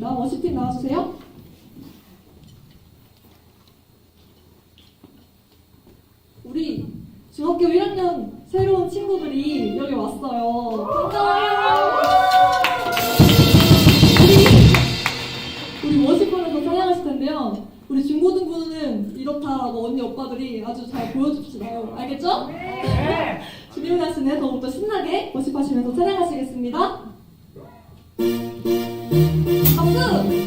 하겠습니다. 워시팀 나와주세요. 우리 중학교 1학년 새로운 친구들이 여기 왔어요. 반가워요. 우리 워시팀에서 찬양하실 텐데요. 우리 중고등부는 이렇다라고 언니 오빠들이 아주 잘 보여줍시다요. 알겠죠? 네. 준비를 하시네 더욱더 신나게 워십하시면서 찬양하시겠습니다. 박수! When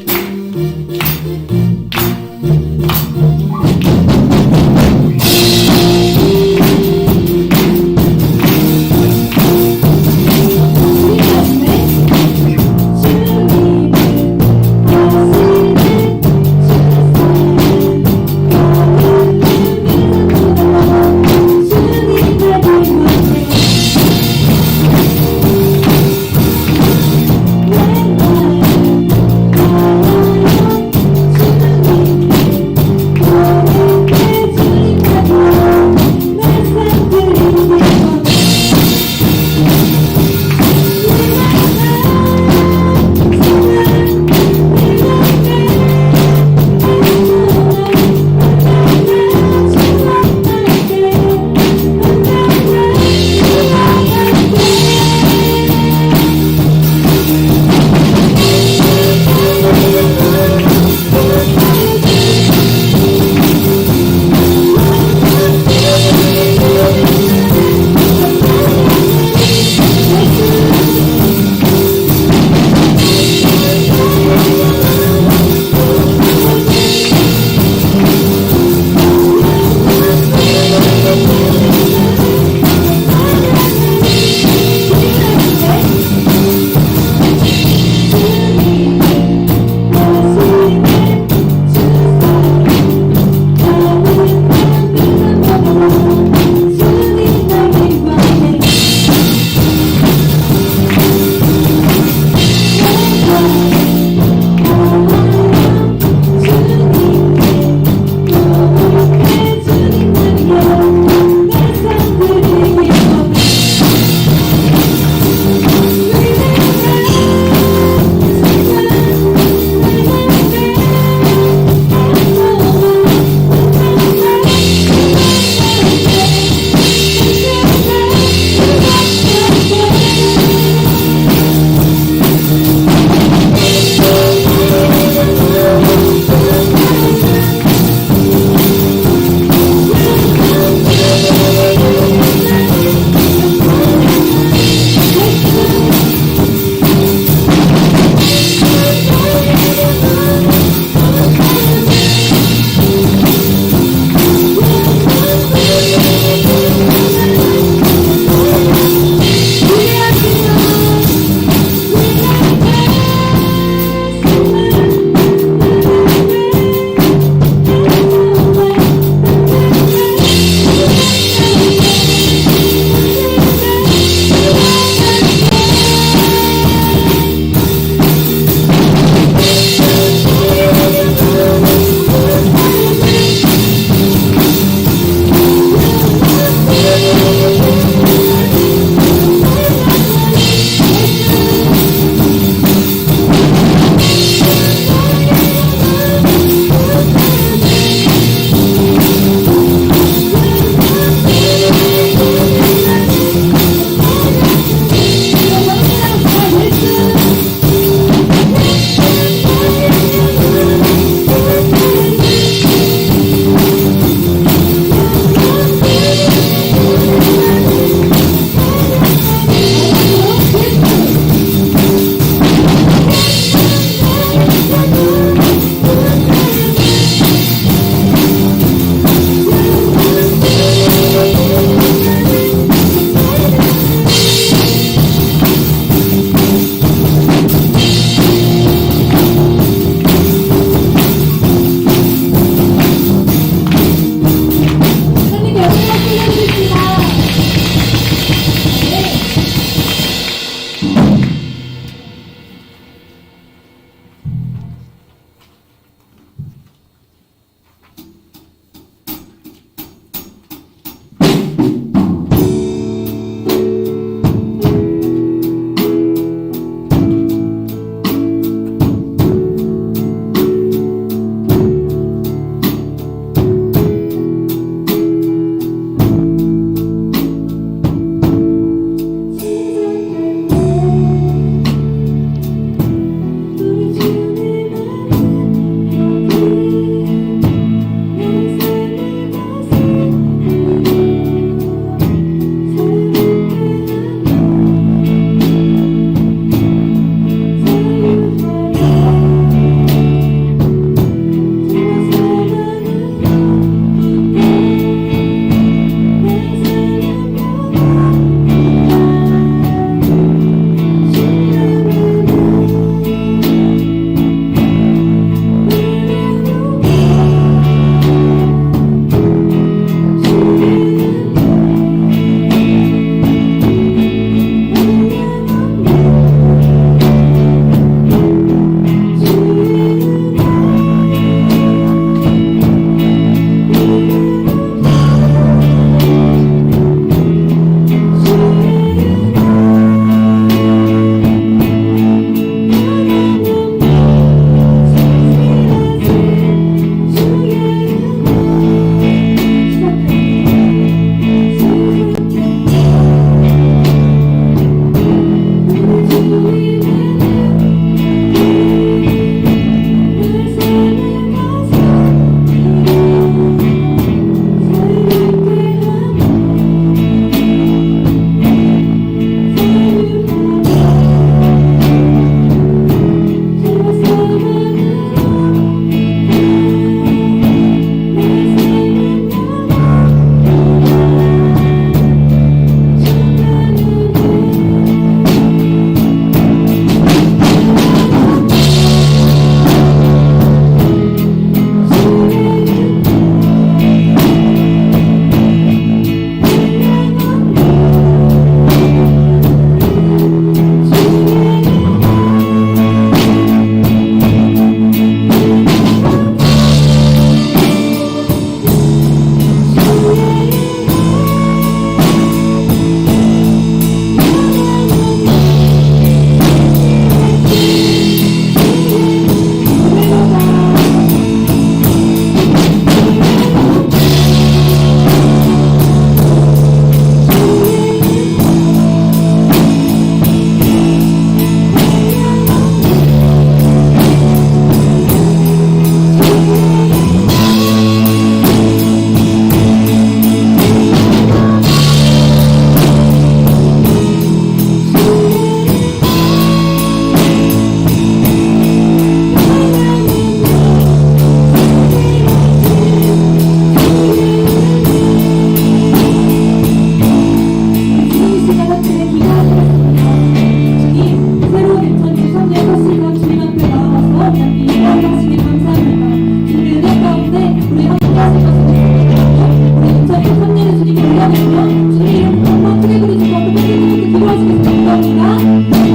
이야기 이어가시기 감사합니다. 준비 은혜 가운데 우리 함께 하실 것을 믿습니다. 우리 인사에 참여해 주시기 원하시면 주님 이름으로 한번 크게 부르시고 또 팬들께 기도하시겠습니다. 감사합니다.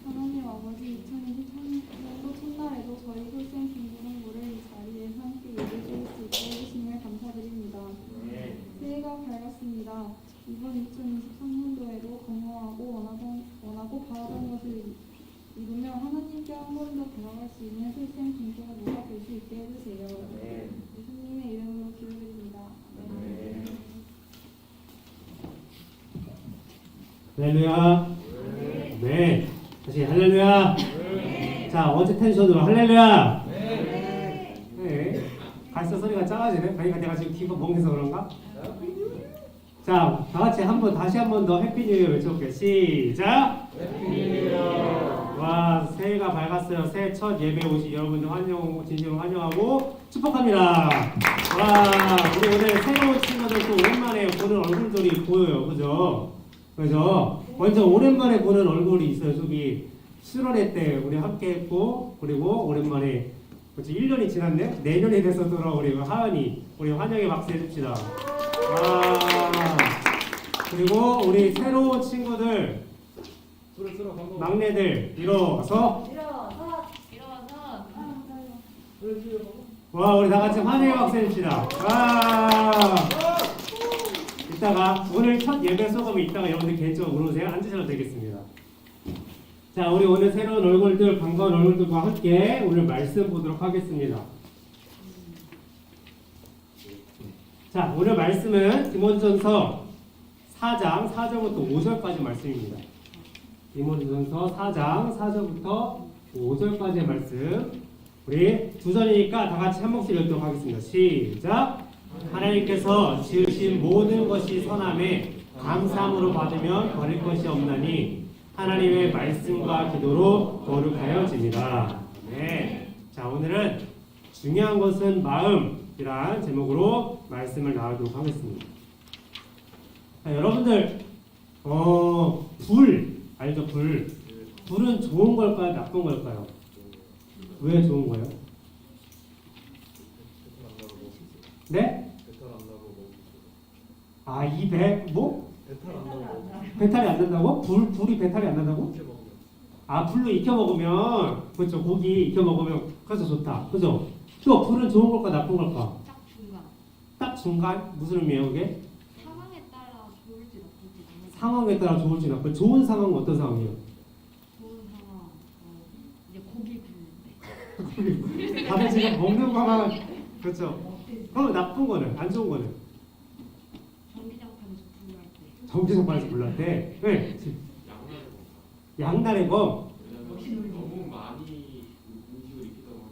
하나님 아버지, 2023년도 첫날에도 저희 홀센 중고등부를 이 자리에 함께 예배드릴 수 있게 해주심을 감사드립니다. 새해가 밝았습니다. 이번 2023년도에도 건강하고 원하고 바라던 것을 이루며 하나님께 한 번 더 다가갈 수 있는 홀센 중고등부가 될 수 있게 해주세요. 예수님의 이름으로 기도드립니다. 할렐루야. 네. 다시 할렐루야. 자, 어제 텐션으로 할렐루야. 네. 갈수 소리가 작아지네. 그러니까 내가 지금 귀가 멍해서 그런가? 자, 다 같이 다시 한 번 더 해피 뉴 이어 외쳐볼게요. 시작. 해피 뉴 이어. 와, 새해가 밝았어요. 새해 첫 예배 오신 여러분들 진심으로 환영하고 축복합니다. 와, 우리 오늘 새로운 친구들 또 오랜만에 보는 얼굴들이 보여요. 그죠? 먼저 오랜만에 보는 얼굴이 있어요. 저기 7월회 때 우리 함께 했고, 그리고 오랜만에 벌써 1년이 지났네? 내년이 돼서 돌아온 우리 하은이, 우리 환영의 박수 해줍시다. 그리고 우리 새로운 친구들, 막내들, 일어서. 와, 우리 다 같이 환영의 박수 해줍시다. 이따가 오늘 첫 예배 소감이 이따가 여러분들 개인적으로 물으세요. 앉으셔도 되겠습니다. 자, 우리 오늘 새로운 얼굴들, 반가운 얼굴들과 함께 오늘 말씀 보도록 하겠습니다. 자, 오늘 말씀은 디모데전서 4장 4절부터 5절까지 말씀입니다. 디모데전서 4장 4절부터 5절까지의 말씀. 우리 두 절이니까 다 같이 한 목소리 읽도록 하겠습니다. 시작. 하나님께서 지으신 모든 것이 선함에 감사함으로 받으면 버릴 것이 없나니 하나님의 말씀과 기도로 거룩하여집니다. 네. 자, 오늘은 중요한 것은 마음이란 제목으로 말씀을 나누도록 하겠습니다. 자, 여러분들 불 알죠? 불은 좋은 걸까요? 나쁜 걸까요? 왜 좋은 거예요? 네? 아, 뭐? 배탈이 안 난다고? 불이 배탈이 안 난다고? 아, 불로 익혀 먹으면, 그렇죠. 고기 익혀 먹으면, 그래서 좋다. 그죠? 또, 불은 좋은 걸까, 나쁜 걸까? 딱 중간. 딱 중간? 무슨 의미예요, 그게? 상황에 따라 좋을지 나쁠지 너무 상황에 따라 좋을지 나쁠지. 좋은 상황은 어떤 상황이에요? 좋은 상황. 이제 고기 굽는데. 다들 지금 먹는 거만, 그렇죠. 그럼 나쁜 거는, 안 좋은 거는? 전기장판에서 불날 때. 전기장판에서 불날 때, 네. 양날의 검, 너무 많이 음식을 익히다 보면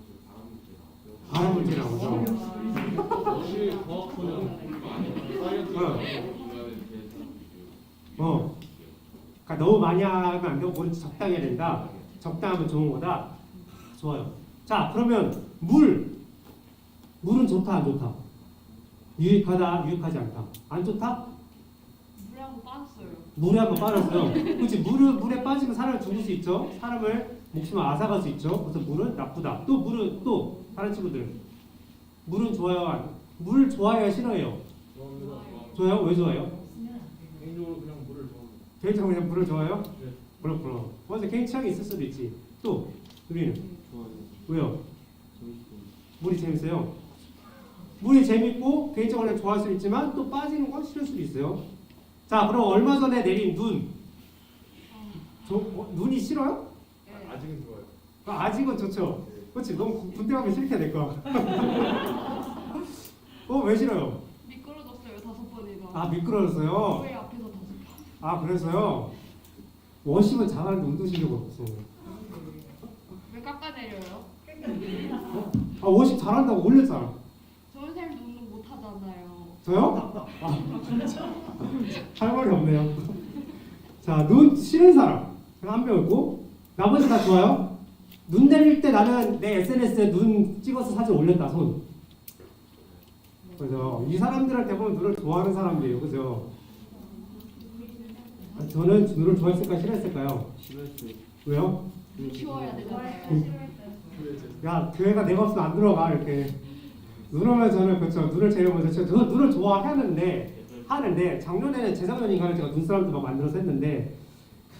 발암 물질 나오죠. 너무 과학보다 많이 사이언스 그러니까 너무 많이 하면 안 되고, 뭘 적당히 해야 된다. 적당하면 좋은 거다. 좋아요. 자, 그러면 물은 좋다, 안 좋다? 유익하다, 유익하지 않다. 안 좋다? 물에 한번 빠졌어요. 물에 한번 빠졌어요. 그렇지, 물에 빠지면 사람을 죽일 수 있죠. 사람을 목숨을 앗아갈 수 있죠. 그래서 물은 나쁘다. 또 다른 친구들 물은 좋아요. 물 좋아해요, 싫어해요? 좋아요? 왜 좋아해요? 개인적으로 그냥 물을 좋아합니다. 개인적으로 그냥 물을 좋아해요? 네. 그렇구나. 맞아, 개인 취향이 있을 수도 있지. 또 우리는 좋아요. 왜요? 재밌고. 물이 재밌어요. 물이 재밌고 개인적으로 그냥 좋아할 수 있지만 또 빠지는 건 싫을 수도 있어요. 자, 그럼 얼마 전에 내린 눈. 눈이 싫어요? 아직은 좋아요. 아직은 좋죠. 그렇지. 너무 군대 가면 싫게 될 거야. 왜 싫어요? 미끄러졌어요 5번이나. 아, 미끄러졌어요. 교회 앞에서 5번. 아, 그래서요. 워십은 잘하는데 운동 실력 없어. 왜 깎아내려요? 아, 워십 잘한다고 올렸잖아. 저 선생님도 운동 못 하잖아요. 저요? 할 말이 없네요. 자, 눈 싫은 사람 한 명 있고 나머지 다 좋아요? 눈 내릴 때 나는 내 SNS에 눈 찍어서 사진 올렸다 손. 그죠? 이 사람들은 대부분 눈을 좋아하는 사람들이에요. 그죠? 저는 눈을 좋아했을까요? 싫어했을까요? 싫어했어요. 왜요? 키워야 되잖아요. 야, 교회가 내가 없으면 안 들어가 이렇게. 눈 오면 저는 그렇죠. 눈을 제일 먼저 저 눈을 좋아하는데 작년에는 재작년인가는 제가 눈사람도 막 만들어서 했는데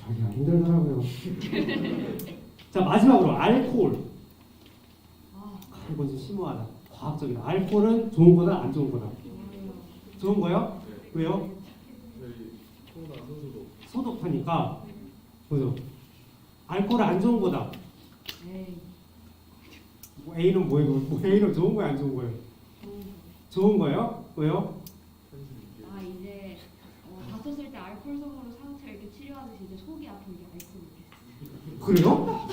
그러기가 힘들더라고요. 자, 마지막으로 알코올. 이건 좀 심오하다. 과학적이다. 알코올은 좋은 거다, 안 좋은 거다? 좋은 거요? 왜요? 저희 코로나 선수도 소독하니까. 그죠? 알코올은 안 좋은 거다. 에이. A는 뭐예요? A는 좋은 거예요, 안 좋은 거예요? 좋은 거예요? 왜요? 아 이제 다쳤을 때 알코올성으로 상처 이렇게 치료하듯이 이제 속이 아픈 게 알코올이에요. 그래요?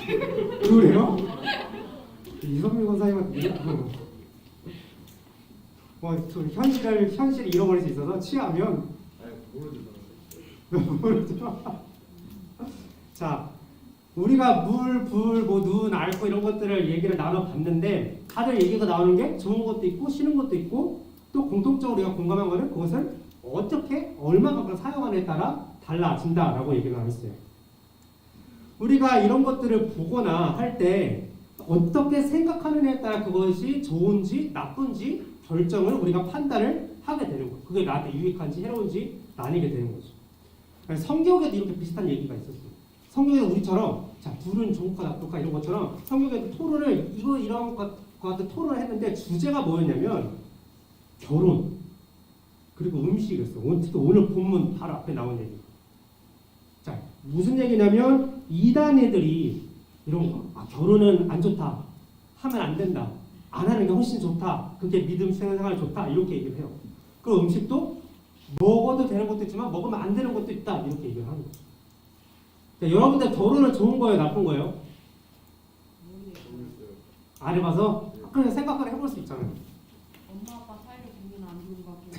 그래요? 이성민 권사님은 좀 현실을 잃어버릴 수 있어서 취하면 모르죠. 자, 우리가 물, 불, 눈, 알코올 이런 것들을 얘기를 나눠봤는데 다들 얘기가 나오는 게 좋은 것도 있고 싫은 것도 있고 또 공통적으로 우리가 공감한 거는 그것을 어떻게 얼마만큼 사용하느냐에 따라 달라진다라고 얘기를 나눴어요. 우리가 이런 것들을 보거나 할 때 어떻게 생각하느냐에 따라 그것이 좋은지 나쁜지 결정을 우리가 판단을 하게 되는 거예요. 그게 나한테 유익한지 해로운지 나뉘게 되는 거죠. 성경에도 이렇게 비슷한 얘기가 있었어요. 성경에도 우리처럼 자 불은 좋을까 나쁠까 이런 것처럼 성경에도 토론을 이런 것 같은 토론을 했는데 주제가 뭐였냐면 결혼 그리고 음식이었어. 특히 오늘 본문 바로 앞에 나온 얘기. 자 무슨 얘기냐면 이단 애들이 이런 거 결혼은 안 좋다 하면 안 된다 안 하는 게 훨씬 좋다 그게 믿음 생활 좋다 이렇게 얘기를 해요. 그 음식도 먹어도 되는 것도 있지만 먹으면 안 되는 것도 있다 이렇게 얘기를 하는 거죠. 자, 여러분들 결혼은 좋은 거예요, 나쁜 거예요? 모르겠어요. 안 해봐서 그냥 생각을 해볼 수 있잖아요. 엄마 아빠 사이를 보면 안 좋은 것 같긴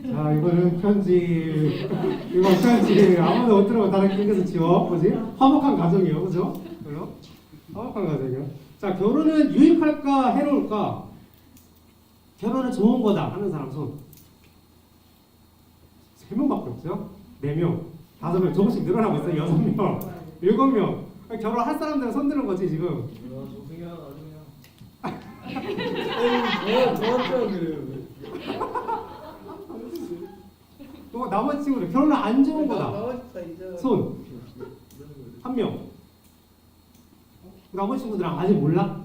한데. 자, 이거는 편지. 이거 편지. 아무도 못 들어고 다른 길에서 지워. 뭐지? 화목한 가정이에요, 그죠? 그죠? 화목한 가정이요. 자, 결혼은 유익할까, 해로울까? 결혼은 좋은 거다 하는 사람 손. 3명밖에 없어요? 4명. 5명 조금씩 늘어나고 있어요. 6명, 7명. 결혼할 사람들은 손 드는 거지 지금. 저 그냥 아주 그냥. 저한테만 그래요. 또 나머지 친구들 결혼을 안 좋은 거다. 나머지 다 이제. 손. 한 명. 나머지 친구들은 아직 몰라?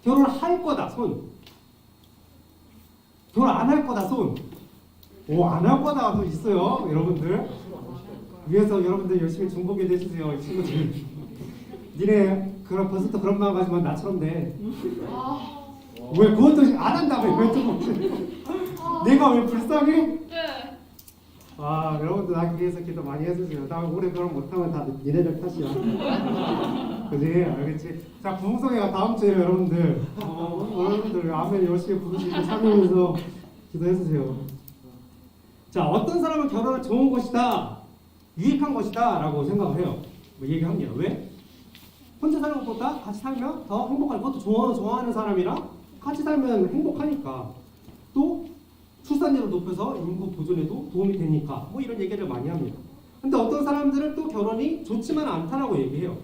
결혼을 할 거다. 손. 결혼 안 할 거다. 손. 오, 안 할 거다. 또 있어요. 여러분들. 위에서 여러분들 열심히 중보기도 해주세요. 이 친구들. 니네 그런 벌써부터 그런 마음 가지면 나처럼 돼. 왜 그것도 안 한다며? 왜 또? 내가 왜 불쌍해? 네. 아, 여러분들 나 위해서 기도 많이 해주세요. 나 올해 그럼 못하면 다 니네들 탓이야. 그지? 알겠지? 자, 부흥성회가 다음 주에 여러분들. 여러분들 아멘 열심히 부르시고 참여해서 기도해주세요. 자, 어떤 사람은 결혼은 좋은 것이다, 유익한 것이다 라고 생각을 해요. 뭐 얘기합니다. 왜? 혼자 사는 것보다 같이 살면 더 행복할 것도 좋아하는 사람이랑 같이 살면 행복하니까, 또 출산율을 높여서 인구 보존에도 도움이 되니까, 뭐 이런 얘기를 많이 합니다. 근데 어떤 사람들은 또 결혼이 좋지만 않다라고 얘기해요.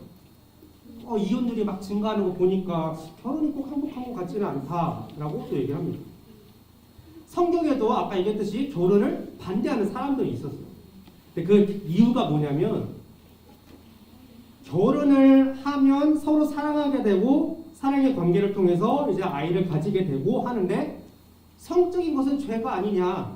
이혼율이 막 증가하는 거 보니까 결혼이 꼭 행복한 것 같지는 않다라고 또 얘기합니다. 성경에도 아까 얘기했듯이 결혼을 반대하는 사람들이 있었어요. 근데 그 이유가 뭐냐면, 결혼을 하면 서로 사랑하게 되고 사랑의 관계를 통해서 이제 아이를 가지게 되고 하는데, 성적인 것은 죄가 아니냐,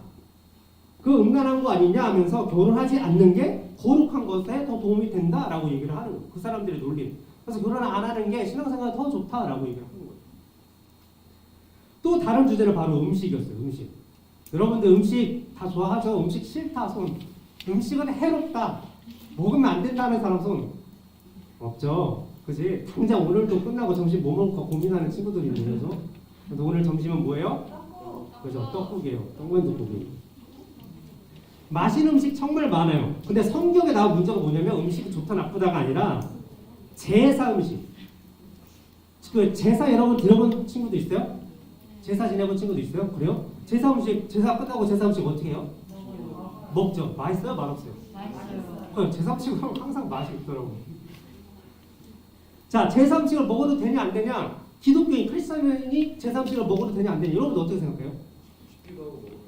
그 음란한 거 아니냐 하면서 결혼하지 않는 게 거룩한 것에 더 도움이 된다라고 얘기를 하는 거예요. 그 사람들의 논리. 그래서 결혼을 안 하는 게 신앙생활에 더 좋다라고 얘기를 하는 거예요. 또 다른 주제는 바로 음식이었어요. 음식. 여러분들 음식 다 좋아하죠? 음식 싫다 손. 음식은 해롭다, 먹으면 안 된다는 사람 손 없죠? 그지? 당장 오늘도 끝나고 점심 뭐 먹을까 고민하는 친구들이 있는 거죠. 그래서 오늘 점심은 뭐예요? 그죠? 떡국이에요. 떡만둣국이. 맛있는 음식 정말 많아요. 근데 성경에 나온 문제가 뭐냐면, 음식이 좋다 나쁘다가 아니라 제사 음식. 그 제사 여러분 들어본 친구도 있어요? 제사 지내본 친구도 있어요? 그래요? 제사 음식, 제사 끝나고 제사 음식 어떻게 해요? 먹죠. 맛있어요? 맛없어요? 맛있어요. 제사 음식은 항상 맛이 있더라고요. 자, 제사 음식을 먹어도 되냐 안 되냐? 기독교인 크리스천이 제사 음식을 먹어도 되냐 안 되냐? 여러분 어떻게 생각해요? 시키기도 하고 먹으면.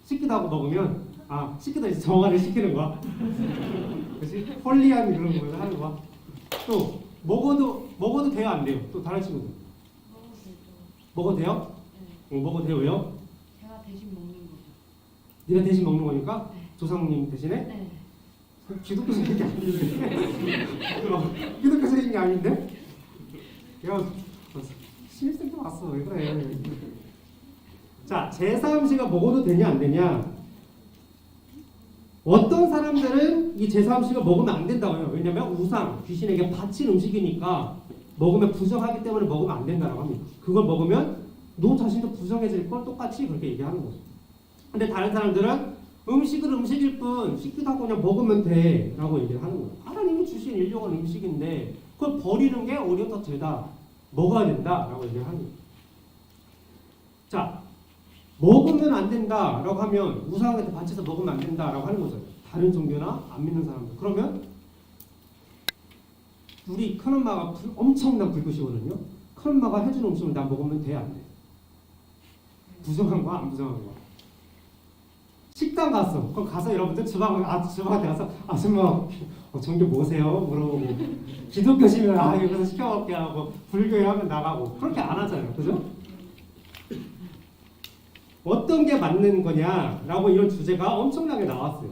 시키도 하고 먹으면, 시키다 이제 정화를 시키는 거야. 그렇지? 홀리한 그런 걸 하는 거야. 또 먹어도 돼요 안 돼요? 또 다른 친구들 먹어도 돼요? 네. 먹어도 돼요. 왜요? 제가 대신 먹는 거죠. 네가 대신 먹는 거니까? 네. 조상님 대신에? 네. 기독교 생긴 게 아닌데. 기독교 생긴 게 아닌데? 야, 신입생 때 왔어. 왜 그래? 자, 제사 음식을 먹어도 되냐 안 되냐? 어떤 사람들은 이 제사 음식을 먹으면 안 된다고 해요. 왜냐면 우상, 귀신에게 바친 음식이니까 먹으면 부정하기 때문에 먹으면 안 된다고 합니다. 그걸 먹으면 너 자신도 부정해질 걸 똑같이 그렇게 얘기하는 거죠. 근데 다른 사람들은 음식은 음식일 뿐 씻기도 하고 그냥 먹으면 돼 라고 얘기를 하는 거예요. 하나님이 주신 일용한 음식인데 그걸 버리는 게 오히려 더 죄다, 먹어야 된다 라고 얘기를 하는 거예요. 자, 먹으면 안 된다 라고 하면 우상한테 바쳐서 먹으면 안 된다 라고 하는 거죠. 다른 종교나 안 믿는 사람들. 그러면 우리 큰엄마가 엄청난 불꽃이거든요. 큰엄마가 해주는 음식을 나 먹으면 돼 안 돼? 부정한 거야 안 부정한 거야? 식당 갔어. 그럼 가서 여러분들 주방한테 가서 아줌마 종교 뭐세요? 물어보고, 기독교시면 여기서 시켜먹게 하고, 불교에 하면 나가고, 그렇게 안 하잖아요. 그죠? 어떤 게 맞는 거냐라고 이런 주제가 엄청나게 나왔어요.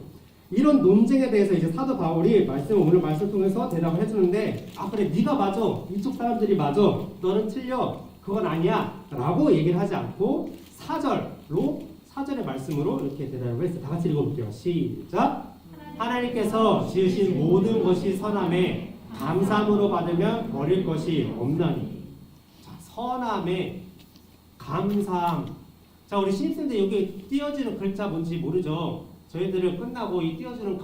이런 논쟁에 대해서 이제 사도 바울이 오늘 말씀 통해서 대답을 해주는데, 그래 네가 맞아, 이쪽 사람들이 맞아, 너는 틀려, 그건 아니야 라고 얘기를 하지 않고 사절의 말씀으로 이렇게 대답을 했어요. 다 같이 읽어볼게요. 시작. 하나님께서 지으신 모든 것이 선함에 감사함으로 받으면 버릴 것이 없나니. 자, 선함에 감사함. 자, 우리 신입생들 여기 띄어지는 글자 뭔지 모르죠? 저희들은 끝나고 이 띄어주는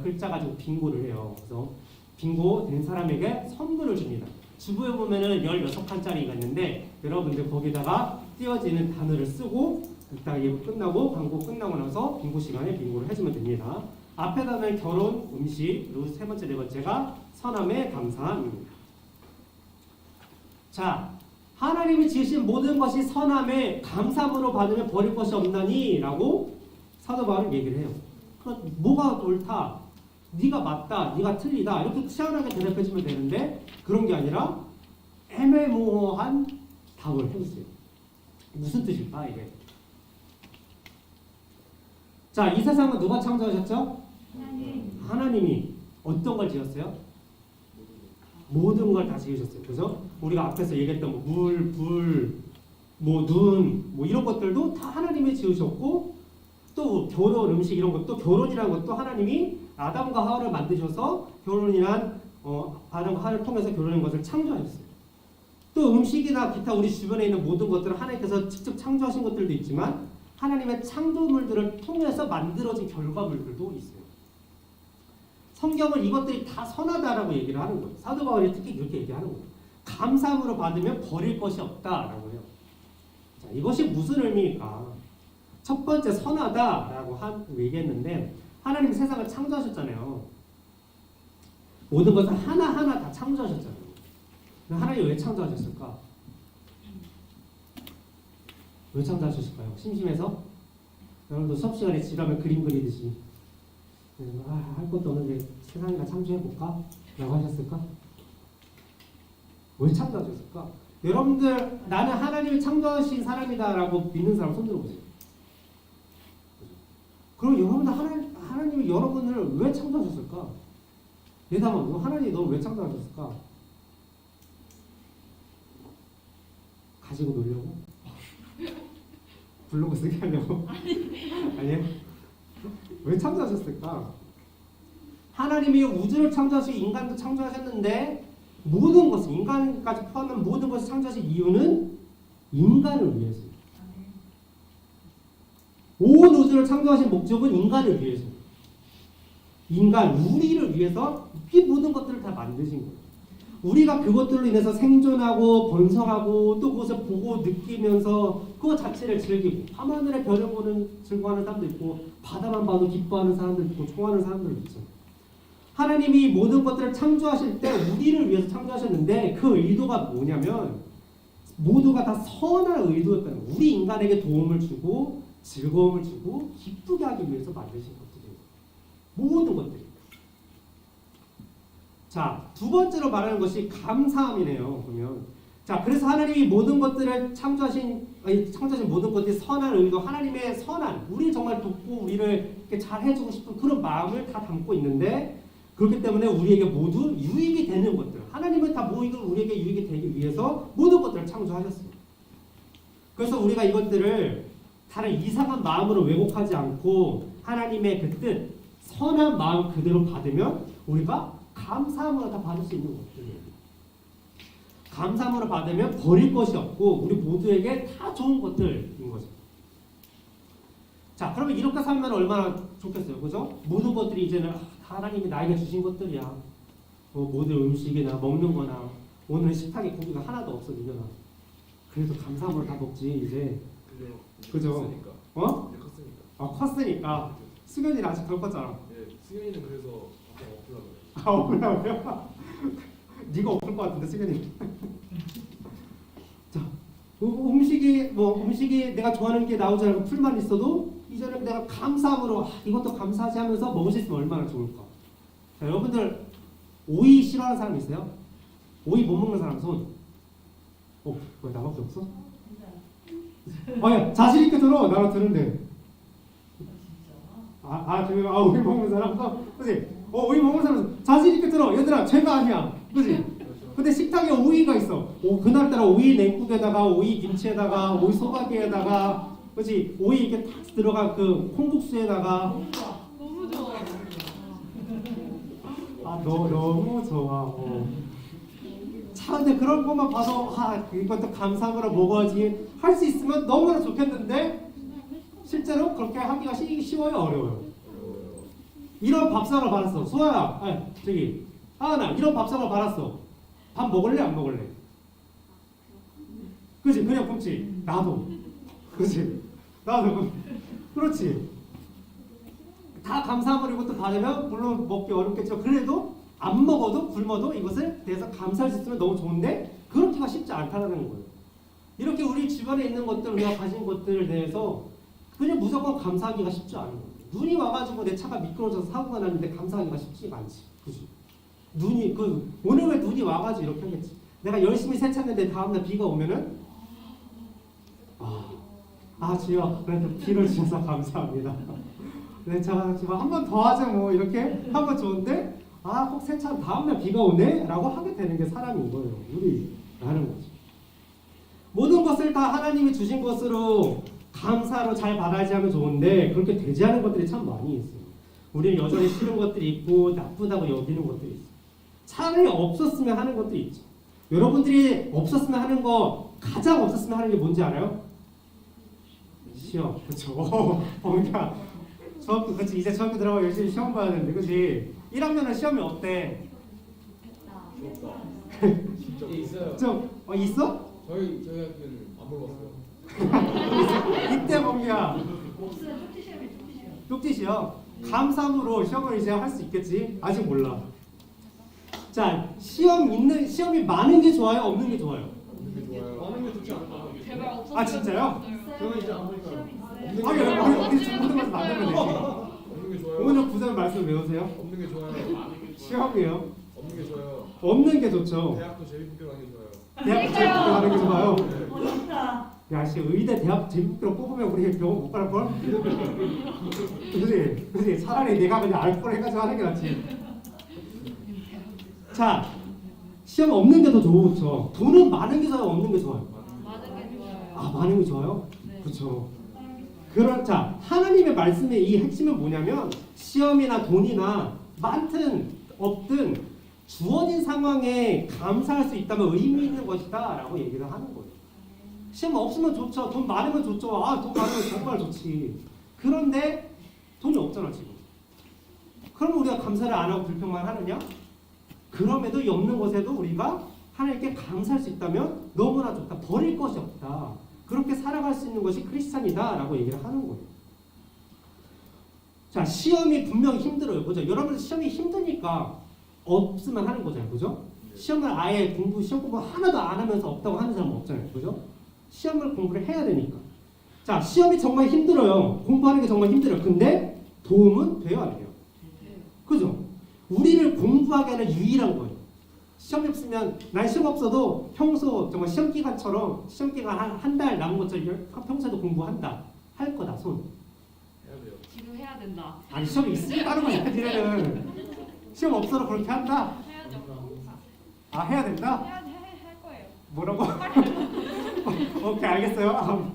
글자 가지고 빙고를 해요. 그래서 빙고 된 사람에게 선물을 줍니다. 주부에 보면은 16칸짜리가 있는데, 여러분들 거기다가 띄어지는 단어를 쓰고, 이따 예고 끝나고 광고 끝나고 나서 빙고 시간에 빙고를 해주면 됩니다. 앞에 단어는 결혼, 음식, 그리고 세 번째, 네 번째가 선함에 감사함입니다. 자, 하나님이 지으신 모든 것이 선함에 감사함으로 받으면 버릴 것이 없나니? 라고 사도 바울은 얘기를 해요. 그럼 뭐가 옳다? 네가 맞다, 네가 틀리다 이렇게 시원하게 대답해주면 되는데 그런 게 아니라 애매모호한 답을 해주세요. 무슨 뜻일까 이게? 자, 이 세상은 누가 창조하셨죠? 하나님이 어떤 걸 지었어요? 모든 걸 다 지으셨어요. 그죠? 우리가 앞에서 얘기했던 뭐 물, 불, 뭐 눈, 뭐 이런 것들도 다 하나님이 지으셨고 또 결혼, 음식 이런 것도 결혼이라는 것도 하나님이 아담과 하와를 만드셔서 결혼이란 아담과 하와를 통해서 결혼인 것을 창조하셨어요. 또 음식이나 기타 우리 주변에 있는 모든 것들은 하나님께서 직접 창조하신 것들도 있지만 하나님의 창조물들을 통해서 만들어진 결과물들도 있어요. 성경은 이것들이 다 선하다라고 얘기를 하는 거예요. 사도 바울이 특히 그렇게 얘기하는 거예요. 감사함으로 받으면 버릴 것이 없다라고 해요. 자, 이것이 무슨 의미일까? 첫 번째 선하다라고 얘기했는데 하나님이 세상을 창조하셨잖아요. 모든 것을 하나하나 다 창조하셨잖아요. 하나님 왜 창조하셨을까? 왜 창조하셨을까요? 심심해서? 여러분도 수업 시간에 지루하면 그림 그리듯이 할 것도 없는데 세상이나 창조해볼까? 라고 하셨을까? 왜 창조하셨을까? 여러분들 나는 하나님이 창조하신 사람이다 라고 믿는 사람 손 들어보세요. 그럼 여러분들 하나님이 여러분을 왜 창조하셨을까? 예담아, 하나님이 너를 왜 창조하셨을까? 가지고 놀려고? 블로그 쓰게 하려고? 아니에요? 왜 창조하셨을까? 하나님이 우주를 창조하시고 인간도 창조하셨는데 모든 것을 인간까지 포함한 모든 것을 창조하신 이유는 인간을 위해서. 온 우주를 창조하신 목적은 인간을 위해서. 인간, 우리를 위해서 이 모든 것들을 다 만드신 거예요. 우리가 그것들로 인해서 생존하고 번성하고 또 그것을 보고 느끼면서 그것 자체를 즐기고 밤하늘의 별을 보는 즐거워하는 사람도 있고 바다만 봐도 기뻐하는 사람도 있고 좋아하는 사람들도 있죠. 하나님이 모든 것들을 창조하실 때 우리를 위해서 창조하셨는데 그 의도가 뭐냐면 모두가 다 선한 의도였다는 거예요. 우리 인간에게 도움을 주고 즐거움을 주고 기쁘게 하기 위해서 만드신 것들이에요. 모든 것들이. 자, 두 번째로 말하는 것이 감사함이네요. 보면 자, 그래서 하나님이 모든 것들을 창조하신 모든 것들이 선한 의도, 하나님의 선한, 우리 정말 돕고 우리를 이렇게 잘 해주고 싶은 그런 마음을 다 담고 있는데 그렇기 때문에 우리에게 모두 유익이 되는 것들, 하나님은 다 우리에게 유익이 되기 위해서 모든 것들을 창조하셨어요. 그래서 우리가 이것들을 다른 이상한 마음으로 왜곡하지 않고 하나님의 그 뜻, 선한 마음 그대로 받으면 우리가 감사함으로 다 받을 수 있는 것들이에요. 감사함으로 받으면 버릴 것이 없고 우리 모두에게 다 좋은 것들인 거죠. 자, 그러면 이렇게 살면 얼마나 좋겠어요, 그죠? 모든 것들이 이제는 하나님이 나에게 주신 것들이야. 모든 음식이나 먹는 거나 오늘 식탁에 고기가 하나도 없어, 니겨나. 그래도 감사함으로 다 먹지, 이제. 그죠? 컸으니까. 어? 이제 컸으니까. 아, 컸으니까. 수견이는 아직 덜 컸잖아. 예, 승현이는 그래서 아까 엎으려고 그래. 아, 없나고요? 네가 없을 것 같은데, 수견이. 자, 음식이 내가 좋아하는 게 나오지 않고 풀만 있어도 이제는 내가 감사함으로 이것도 감사하지 하면서 먹을 수 있으면 얼마나 좋을까. 자, 여러분들 오이 싫어하는 사람 있어요? 오이 못 먹는 사람 손. 왜 나밖에 없어? 야, 자신 있게 들어. 나랑 들은데. 오이 먹는 사람 그치? 오이 먹는 사람 자신 있게 들어. 얘들아, 죄가 아니야. 그치? 근데 식탁에 오이가 있어. 그날따라 오이 냉국에다가 오이 김치에다가 오이 소박이에다가 그치? 오이 이렇게 탁 들어가 그 콩국수에다가 너무 좋아. 너무 좋아. 자, 근데 그런 것만 봐도 이것도 감사함으로 먹어야지 할 수 있으면 너무나 좋겠는데 실제로 그렇게 하기가 쉬워요, 어려워요? 이런 밥상을 받았어. 수아야, 하은아, 이런 밥상을 받았어. 밥 먹을래, 안 먹을래? 그치? 그냥 굶지. 나도. 그치? 나도. 그렇지. 다 감사함으로 이것도 받으면 물론 먹기 어렵겠죠. 그래도 안 먹어도 굶어도 이것을 대해서 감사할 수 있으면 너무 좋은데 그렇게가 쉽지 않다는 거예요. 이렇게 우리 주변에 있는 것들, 우리가 가진 것들에 대해서 그냥 무조건 감사하기가 쉽지 않은 거예요. 눈이 와가지고 내 차가 미끄러져서 사고가 났는데 감사하기가 쉽지가 않지. 그지? 눈이 오늘 왜 눈이 와가지고 이렇게 하겠지. 내가 열심히 세찼는데 다음날 비가 오면은 주여 그래도 비를 주셔서 감사합니다. 내 차가 지금 한 번 더 하자 뭐 이렇게 하면 좋은데 꼭 세차 다음날 비가 오네? 라고 하게 되는 게 사람인 거예요. 우리라는 거죠. 모든 것을 다 하나님이 주신 것으로 감사로 잘 받아야지 하면 좋은데 그렇게 되지 않은 것들이 참 많이 있어요. 우리는 여전히 싫은 것들이 있고 나쁘다고 여기는 것들이 있어요. 차라리 없었으면 하는 것들이 있죠. 여러분들이 없었으면 하는 거 가장 없었으면 하는 게 뭔지 알아요? 시험. 그렇죠. 뭔가 중학교 그치 이제 중학교 들어가고 열심히 시험 봐야 되는데 그치 1학년은 시험이 어때? 진짜 있어요. 좀 있어? 저희 학교는 안 물어봤어요. 이때 범규야 쪽지 시험 감사함으로 시험을 이제 할 수 있겠지? 아직 몰라. 자 시험이 많은 게 좋아요? 없는 게 좋아요? 없는 게 좋아요. 많은 게 좋지 않아요. 제발 없었으면 진짜요? 저는 이제 안 보니까 없는 게 아니 좋아요. 어디 중고등 가서 만들면 되지. 없는 게 좋아요. 오늘 부장 말씀 외우세요. 없는 게 좋아요. 시험이에요. 없는 게 좋아요. 없는 게 좋죠. 대학도 제비뽑기로 하는 게 좋아요. 대학 제국으로 가는 게 좋아요. 네. 야, 의대 대학 제국으로 뽑으면 우리 병원 못 갈 걸? 그지? 차라리 내가 그냥 알코올 해가지고 하는 게 낫지. 자, 시험 없는 게 더 좋죠. 돈은 많은 게 좋아요, 없는 게 좋아요. 많은 게 좋아요. 많은 게 좋아요. 네. 그렇죠. 자, 하나님의 말씀의 이 핵심은 뭐냐면 시험이나 돈이나 많든 없든 주어진 상황에 감사할 수 있다면 의미 있는 것이다 라고 얘기를 하는 거예요. 시험 없으면 좋죠. 돈 많으면 좋죠. 돈 많으면 정말 좋지. 그런데 돈이 없잖아 지금. 그럼 우리가 감사를 안 하고 불평만 하느냐? 그럼에도 이 없는 것에도 우리가 하나님께 감사할 수 있다면 너무나 좋다. 버릴 것이 없다. 그렇게 살아갈 수 있는 것이 크리스찬이다 라고 얘기를 하는 거예요. 자, 시험이 분명히 힘들어요. 그죠? 여러분 시험이 힘드니까 없으면 하는 거잖아요. 그죠? 시험을 아예 시험 공부 하나도 안 하면서 없다고 하는 사람은 없잖아요. 그죠? 시험을 공부를 해야 되니까. 자, 시험이 정말 힘들어요. 공부하는 게 정말 힘들어요. 근데 도움은 돼요, 안 돼요? 그죠? 우리를 공부하게 하는 유일한 거예요. 시험이 없으면 난 시험 없어도 평소 정말 시험 기간처럼 시험 기간 한 달 남은 것처럼 평소에도 공부한다. 할 거다, 손. 해야 돼요. 지금 해야 된다. 아니 시험이 있으니까 하는 거야. 니네는 시험 없어도 그렇게 한다. 해야죠. 해야 된다? 할 거예요. 뭐라고? 오케이 알겠어요.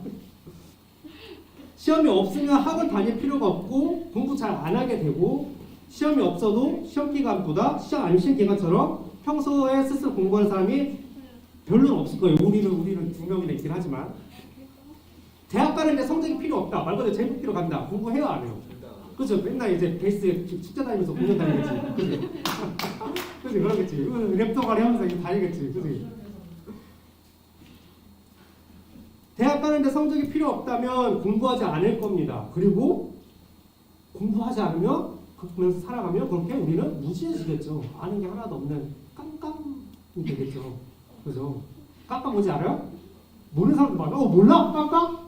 시험이 없으면 학원 다닐 필요가 없고 공부 잘 안 하게 되고 시험이 없어도 시험 기간보다 시험 안 시험 기간처럼 평소에 스스로 공부하는 사람이 별로는 없을 거예요. 우리는 두 명이나 있긴 하지만 대학 가는데 성적이 필요 없다. 말 그대로 제국기로 간다. 공부해야 안 해요. 그렇죠. 맨날 이제 베이스 축제 다니면서 공연 다니겠지. 그지? 그지 그러겠지. 랩도 가리 하면서 이제 다니겠지. 그지? 대학 가는데 성적이 필요 없다면 공부하지 않을 겁니다. 그리고 공부하지 않으면 그러면서 살아가면 그렇게 우리는 무지해지겠죠. 아는 게 하나도 없는 깜깜이 되겠죠. 그죠? 깜깜 뭔지 알아요? 모르는 사람도 많아. 몰라? 깜깜?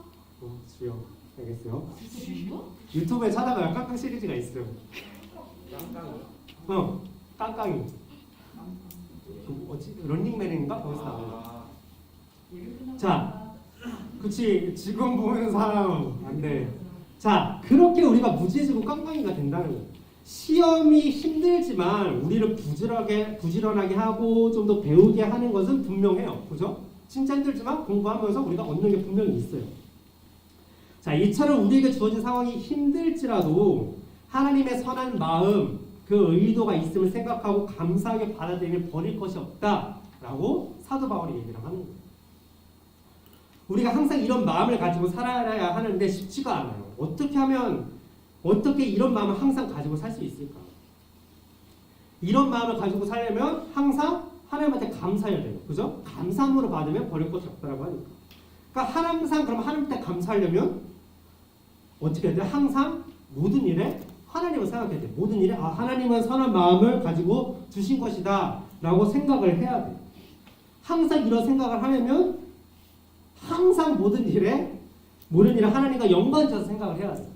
주여. 알겠어요. 유튜브에 찾아가면 깡깡 시리즈가 있어요. 깡깡이. 런닝맨인가? 거기서 나와요. 자, 그치. 지금 보는 사람 안 돼. 자, 그렇게 우리가 무지해지고 깡깡이가 된다는 거예요. 시험이 힘들지만 우리를 부지런하게 하고 좀 더 배우게 하는 것은 분명해요. 그죠? 진짜 힘들지만 공부하면서 우리가 얻는 게 분명히 있어요. 자, 이처럼 우리에게 주어진 상황이 힘들지라도 하나님의 선한 마음, 그 의도가 있음을 생각하고 감사하게 받아들이며 버릴 것이 없다라고 사도 바울이 얘기를 하는 거예요. 우리가 항상 이런 마음을 가지고 살아야 하는데 쉽지가 않아요. 어떻게 이런 마음을 항상 가지고 살 수 있을까? 이런 마음을 가지고 살려면 항상 하나님한테 감사해야 돼요. 그죠? 감사함으로 받으면 버릴 것이 없다라고 하니까. 그러니까 항상 그럼 하나님한테 감사하려면 어떻게 해야 돼? 항상 모든 일에 하나님을 생각해야 돼. 모든 일에 하나님은 선한 마음을 가지고 주신 것이다 라고 생각을 해야 돼. 항상 이런 생각을 하려면 항상 모든 일에 하나님과 연관지어서 생각을 해야 돼.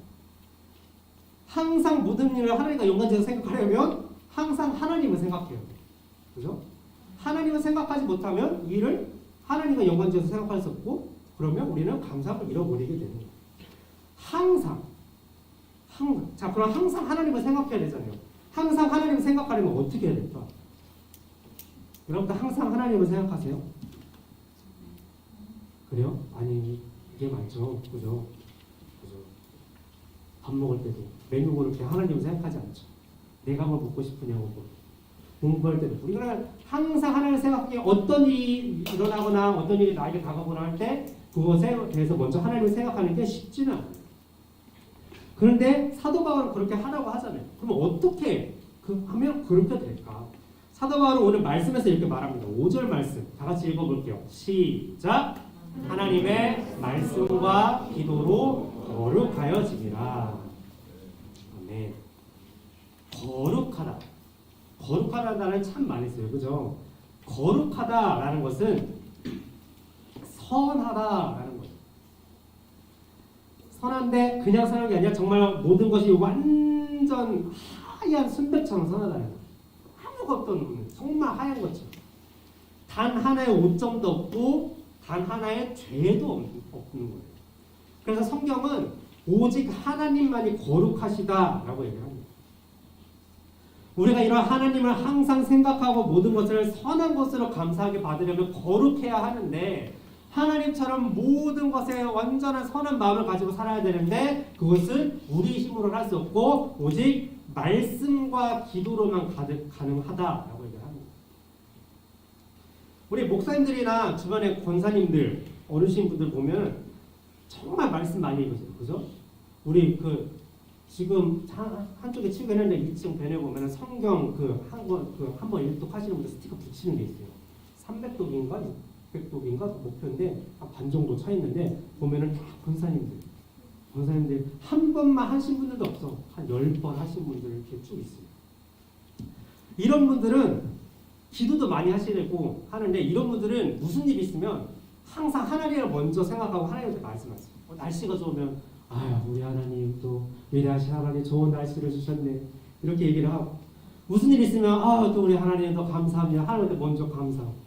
항상 모든 일을 하나님과 연관지어서 생각하려면 항상 하나님을 생각해야 돼. 그죠? 하나님을 생각하지 못하면 이 일을 하나님과 연관지어서 생각할 수 없고 그러면 우리는 감사함을 잃어버리게 되는 거예요. 항상. 자, 그럼 항상 하나님을 생각해야 되잖아요. 항상 하나님을 생각하려면 어떻게 해야 될까? 여러분들 항상 하나님을 생각하세요? 그래요? 아니, 이게 맞죠. 그죠? 밥 먹을 때도 메뉴 고를 때 하나님을 생각하지 않죠. 내가 뭘 먹고 싶으냐고 공부할 때도 우리가 항상 하나님을 생각해. 어떤 일이 일어나거나 어떤 일이 나에게 다가오거나 할 때 그것에 대해서 먼저 하나님을 생각하는 게 쉽지는 않아요. 그런데 사도 바울은 그렇게 하라고 하잖아요. 그럼 어떻게 하면 그렇게 될까? 사도 바울은 오늘 말씀에서 이렇게 말합니다. 5절 말씀 다 같이 읽어볼게요. 시작. 하나님의 말씀과 기도로 거룩하여지니라. 아멘. 거룩하다. 거룩하다는 단어를 참 많이 써요. 그죠? 거룩하다라는 것은 선하다라는 거예요. 선한데 그냥 선한 게 아니라 정말 모든 것이 완전 하얀 순백처럼 선하다는 거예요. 아무것도 없는 정말 하얀 것처럼. 단 하나의 오점도 없고 단 하나의 죄도 없는 거예요. 그래서 성경은 오직 하나님만이 거룩하시다라고 얘기를 합니다. 우리가 이런 하나님을 항상 생각하고 모든 것을 선한 것으로 감사하게 받으려면 거룩해야 하는데 하나님처럼 모든 것에 완전한 선한 마음을 가지고 살아야 되는데 그것은 우리 힘으로는 할 수 없고 오직 말씀과 기도로만 가능하다라고 얘기를 합니다. 우리 목사님들이나 주변의 권사님들, 어르신분들 보면 정말 말씀 많이 읽으세요. 그죠? 우리 지금 한쪽에 치고 있는데 2층 밴에 보면 성경 한번 일독하시는 분들 스티커 붙이는 게 있어요. 300독인가 600독인가 목표인데 한 반 정도 차 있는데 보면은 다 권사님들 한 번만 하신 분들도 없어. 한 10번 하신 분들 이렇게 쭉 있어요. 이런 분들은 기도도 많이 하시고 하는데 이런 분들은 무슨 일이 있으면 항상 하나님을 먼저 생각하고 하나님한테 말씀하세요. 날씨가 좋으면 우리 하나님 또 위대하신 하나님 좋은 날씨를 주셨네 이렇게 얘기를 하고 무슨 일이 있으면 또 우리 하나님 더 감사합니다. 하나님한테 먼저 감사하고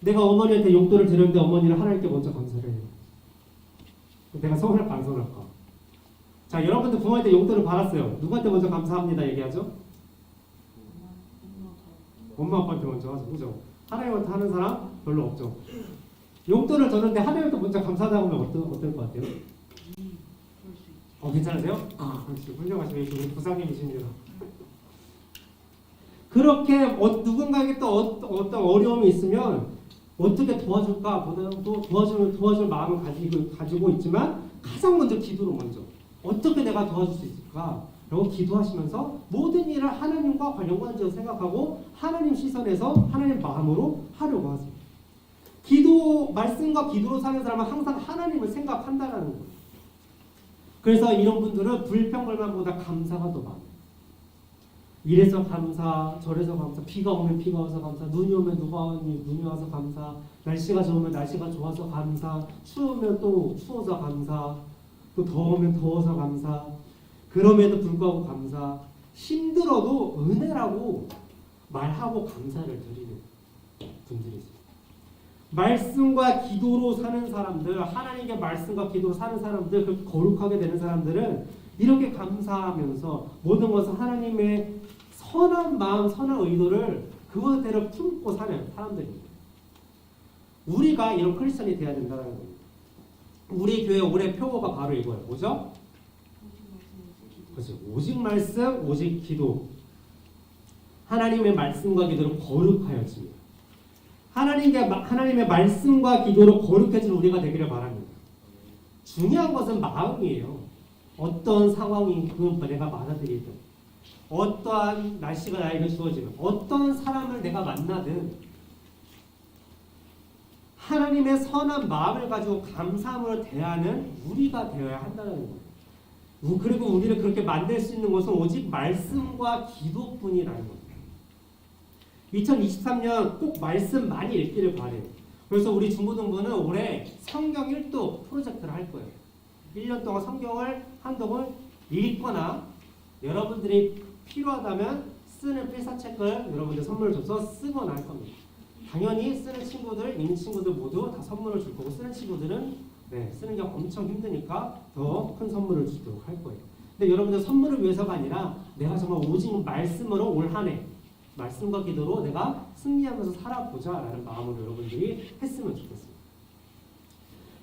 내가 어머니한테 용돈을 드렸는데 어머니는 하나님께 먼저 감사를 해요. 내가 서운할까 안 서운할까? 자, 여러분들 부모한테 용돈을 받았어요. 누구한테 먼저 감사합니다 얘기하죠? 엄마 아빠한테 먼저 하죠. 그죠? 하나님한테 하는 사람 별로 없죠. 용돈을 줬는데 하나님한테 먼저 감사하다고 하면 어떨 것 같아요? 괜찮으세요? 역시 훌륭하시네. 우리 부장님이십니다. 그렇게 누군가에게 또 어떤 어려움이 있으면 어떻게 도와줄까 보다는 또 도와줄 마음을 가지고 있지만 가장 먼저 기도로 먼저 어떻게 내가 도와줄 수 있을까? 라고 기도하시면서 모든 일을 하나님과 연관지어서 생각하고 하나님 시선에서 하나님 마음으로 하려고 하세요. 말씀과 기도로 사는 사람은 항상 하나님을 생각한다는 거예요. 그래서 이런 분들은 불평불만보다 감사가 더 많아요. 이래서 감사, 저래서 감사, 비가 오면 비가 와서 감사, 눈이 오면 눈이 와서 감사, 날씨가 좋으면 날씨가 좋아서 감사, 추우면 또 추워서 감사, 또 더우면 더워서 감사, 그럼에도 불구하고 감사, 힘들어도 은혜라고 말하고 감사를 드리는 분들이세요. 말씀과 기도로 사는 사람들, 하나님의 말씀과 기도로 사는 사람들, 그 거룩하게 되는 사람들은 이렇게 감사하면서 모든 것을 하나님의 선한 마음, 선한 의도를 그것대로 품고 사는 사람들입니다. 우리가 이런 크리스천이 되어야 된다는 겁니다. 우리 교회 올해 표어가 바로 이거예요. 뭐죠? 그렇죠. 오직 말씀, 오직 기도. 하나님의 말씀과 기도로 거룩하여집니다. 하나님의 말씀과 기도로 거룩해진 우리가 되기를 바랍니다. 중요한 것은 마음이에요. 어떤 상황이 내가 받아들이든 어떠한 날씨가 나에게 주어지든 어떤 사람을 내가 만나든 하나님의 선한 마음을 가지고 감사함으로 대하는 우리가 되어야 한다는 거예요. 그리고 우리를 그렇게 만들 수 있는 것은 오직 말씀과 기도뿐이라는 겁니다. 2023년 꼭 말씀 많이 읽기를 바래요. 그래서 우리 중고등부는 올해 성경 1도 프로젝트를 할 거예요. 1년 동안 성경을 한동안 읽거나 여러분들이 필요하다면 쓰는 필사책을 여러분들 선물을 줘서 쓰거나 할 겁니다. 당연히 쓰는 친구들, 있는 친구들 모두 다 선물을 줄 거고 쓰는 친구들은 쓰는 게 엄청 힘드니까 더 큰 선물을 주도록 할 거예요. 근데 여러분들 선물을 위해서가 아니라 내가 정말 오직 말씀으로 올 한 해 말씀과 기도로 내가 승리하면서 살아보자 라는 마음으로 여러분들이 했으면 좋겠습니다.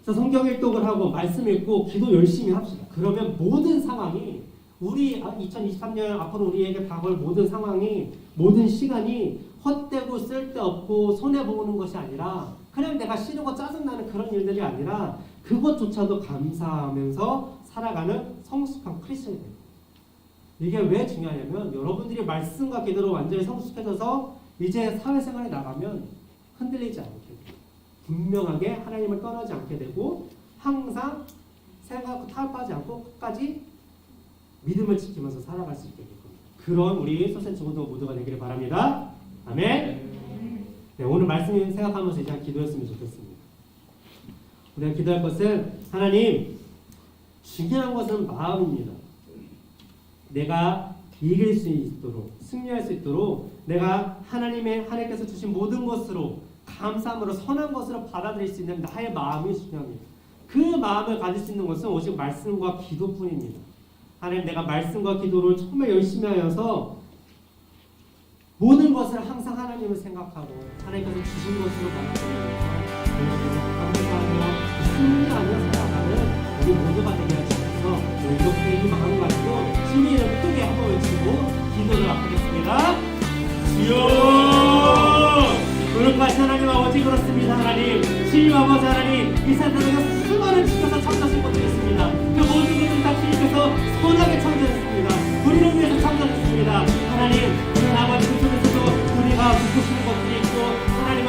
그래서 성경 일독을 하고 말씀 읽고 기도 열심히 합시다. 그러면 모든 상황이 우리 2023년 앞으로 우리에게 다가올 모든 상황이 모든 시간이 헛되고 쓸데없고 손해보는 것이 아니라 그냥 내가 싫고 짜증나는 그런 일들이 아니라 그것조차도 감사하면서 살아가는 성숙한 크리스천이 됩니다. 이게 왜 중요하냐면 여러분들이 말씀과 기도로 완전히 성숙해져서 이제 사회생활에 나가면 흔들리지 않게 돼요. 분명하게 하나님을 떠나지 않게 되고 항상 생각하고 타협하지 않고 끝까지 믿음을 지키면서 살아갈 수 있게 될 겁니다. 그런 우리 소센 중고등부 모두가 되기를 바랍니다. 아멘. 네, 오늘 말씀 생각하면서 이제 기도했으면 좋겠습니다. 우리가 기도할 것은 하나님 중요한 것은 마음입니다. 내가 이길 수 있도록 승리할 수 있도록 내가 하나님께서 주신 모든 것으로 감사함으로 선한 것으로 받아들일 수 있는 나의 마음이 중요합니다. 그 마음을 가질 수 있는 것은 오직 말씀과 기도뿐입니다. 하나님 내가 말씀과 기도를 정말 열심히 하여서 모든 것을 항상 하나님을 생각하고 하나님께서 주신 것으로 받아들이면서 감사하며 승리하며 살아가는 우리 모두가 되게 하시면서 이렇게 이 마음 가지고 주님을 크게 한번 외치고 기도를 하겠습니다. 주여 거룩하신 하나님 아버지 그렇습니다. 하나님 주님 아버지 하나님 이 세상에서 수많은 주께서 창조하신 것들이 있습니다. 그 모든 것을 다 주님께서 선하게 창조했습니다. 우리를 위해서 창조했습니다. 하나님 우리 아버지 그 속에서도 우리가 묻고 싶은 것들이 있고 하나님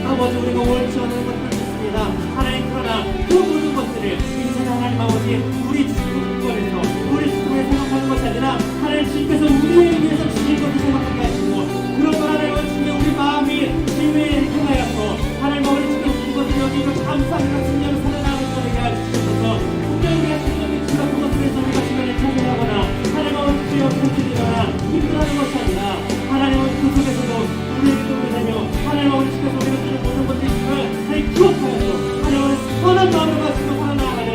아버지 우리가 옳지 않은 것들이 있습니다. 하나님 그러나 그 모든 것들을 이제 하나님 아버지 우리 주권에서 우리 주권에 생각하는 것이 아니라 하나님 주님께서 우리를 위해서 주신 것을 생각하게 하시고 그런 걸 하나님 아버지 우리 마음이 주님을 향하여서 하나님 아버지 주께서 주신 것을 여기고 감사하며 승리하며 살아나가는 것을 해주셔서 분명히 우리가 주님의 주가 그것을 위해서 우리가 주님을 찬양하거나 하나님 아버지 주여 편들이거나 힘들어하는 것이 아니라 하나님 아버지 그 속에서도 우리의 믿음을 다녀 하나님 아버지 주께서 우리가 주는 모든 것들이 있음을 하나님 기억하여서 하나님 아버지 선한 마음을 가지고 살아나가는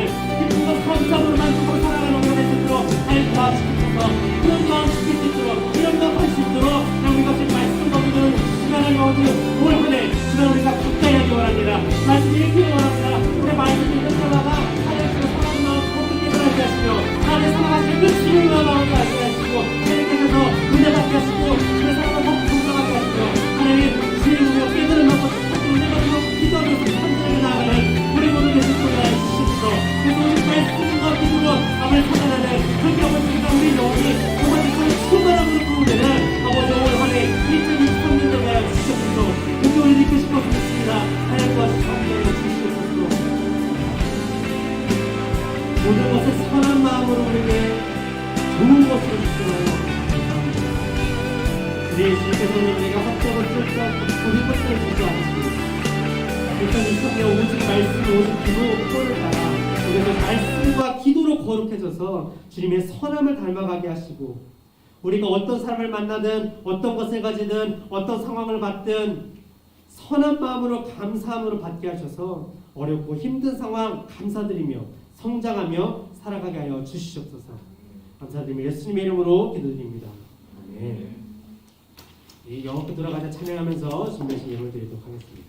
기쁨과 감사함으로 만족하고 살아가는 우리가 될 수 있도록 하나님 도와주시옵소서. 그런 마음 지킬 수 있도록 이런 마음 할 수 있도록 우리가 지금 말씀과 기도를 하나님 아버지 올 한해 주는 우리가 가까이 하기 원합니다. 말씀 읽기 원합니다. 우리 말씀 읽는 때마다 하나님께서 선한 마음 거듭게 하게 하시며 하나님 사랑하시는 그 주님의 마음을 알게 하시고 하나님께서 은혜 받게 하시고 그 사랑을 더 풍성하게 하시며 하나님 주님의 깨달은 마음과 같은 은혜 받고 기도하면서 참전해 나가는 우리 모두 되실 분을 알려주시옵소서. 그래서 우리 말씀과 기도로 아버지 살아나는 그렇게 아버지가 우리 영혼이 아버지 수바람으로 부으되는 아버지 올 한해 2023년 되게 하시옵소서. 그렇게 우리 믿고 싶었습니다. 하나님 도와주시고 함께하여 주시옵소서. 모든 것을 선한 마음으로 우리에게 좋은 것으로 주시나요? 감사합니다. 우리 주께서는 우리가 헛되고 쓸데없고 고집 것들을 주지 않으십니다. 2023년 오직 말씀, 오직 기도, 표를 따라 우리가 말씀과 기도로 거룩해져서 주님의 선함을 닮아가게 하시고 우리가 어떤 사람을 만나든 어떤 것을 가지든 어떤 상황을 받든 선한 마음으로 감사함으로 받게 하셔서 어렵고 힘든 상황 감사드리며 성장하며 살아가게 하여 주시옵소서. 감사드리며 예수님의 이름으로 기도드립니다. 아멘. 이 영업도 들어가자 찬양하면서 준비하신 예물 드리도록 하겠습니다.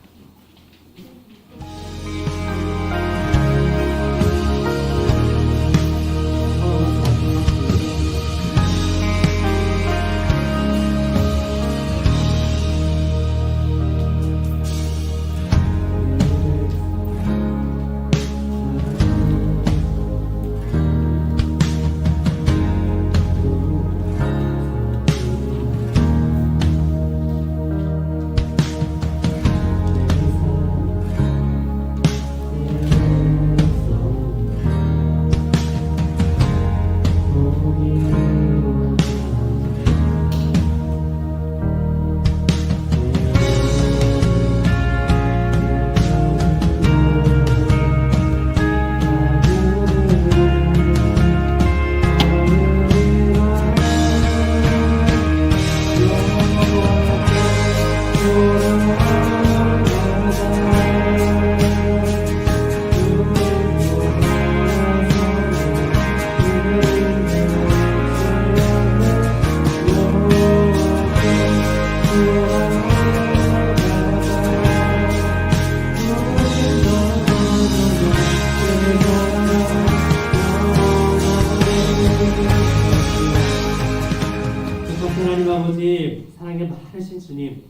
주님,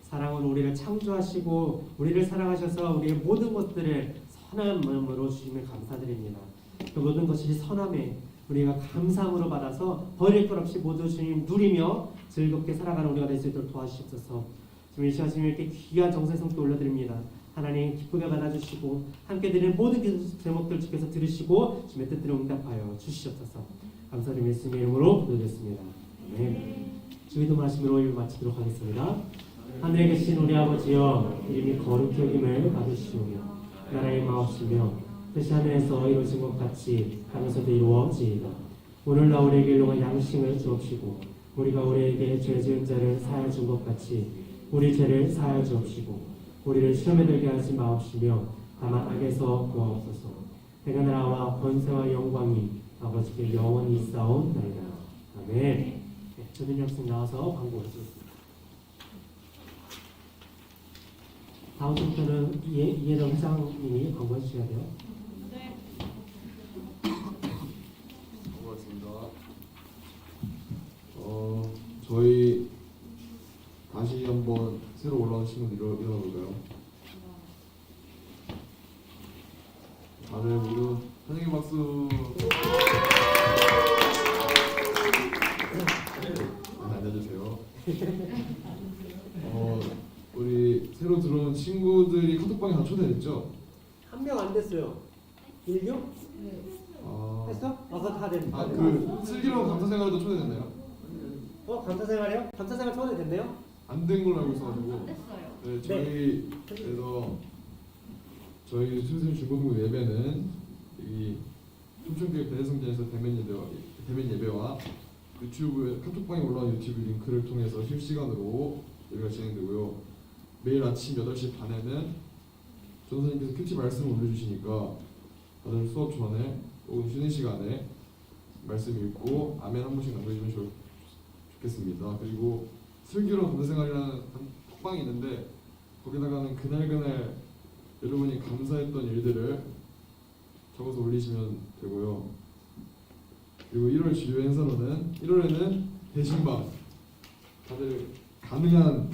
사랑으로 우리를 창조하시고 우리를 사랑하셔서 우리의 모든 것들을 선한 마음으로 주시면 감사드립니다. 그 모든 것이 선함에 우리가 감사함으로 받아서 버릴 것 없이 모두 주님 누리며 즐겁게 살아가는 우리가 될 수 있도록 도와주시옵소서. 주님 이 시간 주님께 귀한 정성스럽게 올려드립니다. 하나님 기쁘게 받아주시고 함께 드리는 모든 제목들 주께서 들으시고 주님의 뜻대로 응답하여 주시옵소서. 감사드리며 예수님의 이름으로 기도드렸습니다. 네. 주기도 말씀으로 일 마치도록 하겠습니다. 하늘에 계신 우리 아버지여, 이름이 거룩히 여김을 받으시오며 나라의 마옵시며 뜻이 하늘에서 이루어진 것 같이 땅에서도 이루어지이다. 오늘날 우리에게 일용할 양식을 주옵시고 우리가 우리에게 죄 지은 자를 사하여 준 것 같이 우리 죄를 사하여 주옵시고 우리를 시험에 들게 하지 마옵시며 다만 악에서 구하옵소서. 내가 나라와 권세와 영광이 아버지께 영원히 있사옵나이다. 아멘. 네, 조민희 학생 나와서 광고 해주겠습니다. 다음 주부터는 이해령 회장님이 광고해 주셔야 돼요. 고맙습니다. 저희 다시 한번 새로 올라온 친구들 일어나 볼까요? 다들 모두 선생님 박수. 앉아주세요. 우리 새로 들어온 친구들이 카톡방에 다 초대됐죠? 한 명 안 됐어요. 일교? 했어? 그거 다 됐다. 그 슬기로운 감사생활도 초대됐나요? 감사생활이요? 감사생활 초대됐네요? 안 된 걸로 알고 있어가지고. 됐어요. 네, 저희에서 저희 순수 중고등부 예배는 이 촌천교회 대성전에서 대면 예배와 유튜브에 카톡방에 올라온 유튜브 링크를 통해서 실시간으로 예배가 진행되고요. 매일 아침 8시 반에는 전선생님께서 큐티 말씀을 올려주시니까 다들 수업 전에 혹은 쉬는 시간에 말씀 읽고 아멘 한 번씩 남겨주시면 좋겠습니다. 그리고 슬기로운 감사생활이라는 톡방이 있는데 거기다가는 그날 여러분이 감사했던 일들을 적어서 올리시면 되고요. 그리고 1월 주요 행사로는 1월에는 대신반 다들 가능한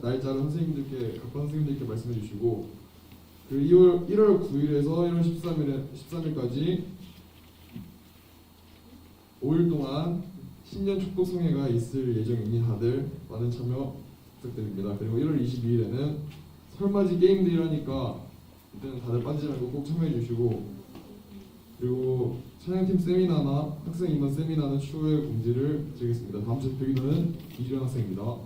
날짜를 각반 선생님들께 말씀해 주시고 그리고 1월 9일에서 1월 13일까지 5일 동안 신년 축복 성회가 있을 예정이니 다들 많은 참여 부탁드립니다. 그리고 1월 22일에는 설맞이 게임들이라니까 이때는 다들 빠지지 말고 꼭 참여해 주시고 그리고 찬양팀 세미나나 학생 임원 세미나는 추후에 공지를 드리겠습니다. 다음 주 뵙기도는 이주연 학생입니다.